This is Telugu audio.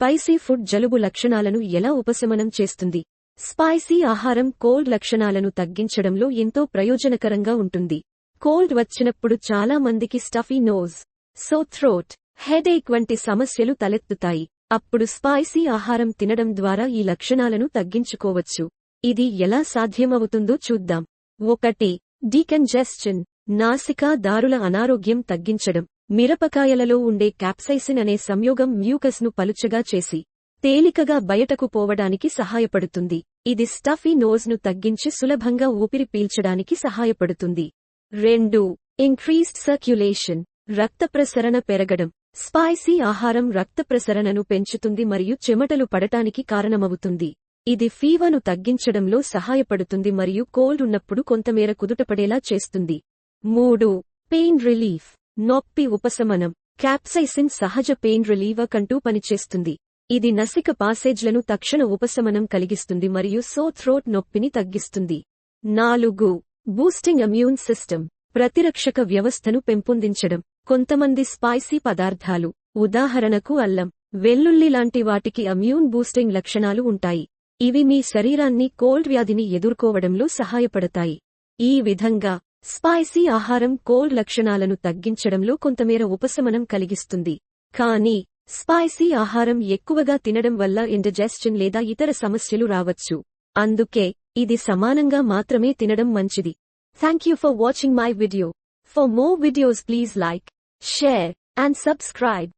స్పైసీ ఫుడ్ జలుబు లక్షణాలను ఎలా ఉపశమనం చేస్తుంది? స్పైసీ ఆహారం కోల్డ్ లక్షణాలను తగ్గించడంలో ఎంతో ప్రయోజనకరంగా ఉంటుంది. కోల్డ్ వచ్చినప్పుడు చాలా మందికి stuffy nose, sore throat, headache వంటి సమస్యలు తలెత్తుతాయి. అప్పుడు స్పైసీ ఆహారం తినడం ద్వారా ఈ లక్షణాలను తగ్గించుకోవచ్చు. ఇది ఎలా సాధ్యమవుతుందో చూద్దాం. 1. డీకంజెస్షన్, నాసికా దారుల అనారోగ్యం తగ్గించడం. మిరపకాయలలో ఉండే క్యాప్సైసిన్ అనే సంయోగం మ్యూకస్ను పలుచగా చేసి తేలికగా బయటకు పోవడానికి సహాయపడుతుంది. ఇది స్టఫీ నోజ్ను తగ్గించి సులభంగా ఊపిరి పీల్చడానికి సహాయపడుతుంది. 2. ఇంక్రీస్డ్ సర్క్యులేషన్, రక్త ప్రసరణ పెరగడం. స్పైసీ ఆహారం రక్త ప్రసరణను పెంచుతుంది మరియు చెమటలు పడటానికి కారణమవుతుంది. ఇది ఫీవర్ను తగ్గించడంలో సహాయపడుతుంది మరియు కోల్డ్ ఉన్నప్పుడు కొంతమేర కుదుటపడేలా చేస్తుంది. 3. పెయిన్ రిలీఫ్, నొప్పి ఉపశమనం. క్యాప్సైసిన్ సహజ పెయిన్ రిలీవర్ కంటూ పనిచేస్తుంది. ఇది నసిక పాసేజ్లను తక్షణ ఉపశమనం కలిగిస్తుంది మరియు సోర్ థ్రోట్ నొప్పిని తగ్గిస్తుంది. 4. బూస్టింగ్ ఇమ్యూన్ సిస్టమ్, ప్రతిరక్షక వ్యవస్థను పెంపొందించడం. కొంతమంది స్పైసీ పదార్థాలు, ఉదాహరణకు అల్లం, వెల్లుల్లి లాంటి వాటికి ఇమ్యూన్ బూస్టింగ్ లక్షణాలు ఉంటాయి. ఇవి మీ శరీరాన్ని కోల్డ్ వ్యాధిని ఎదుర్కోవడంలో సహాయపడతాయి. ఈ విధంగా స్పైసీ ఆహారం కోల్డ్ లక్షణాలను తగ్గించడంలో కొంతమేర ఉపశమనం కలిగిస్తుంది. కానీ స్పైసీ ఆహారం ఎక్కువగా తినడం వల్ల ఇండైజెషన్ లేదా ఇతర సమస్యలు రావచ్చు. అందుకే ఇది సమానంగా మాత్రమే తినడం మంచిది. Thank you for watching my video. For more videos please like, share and subscribe.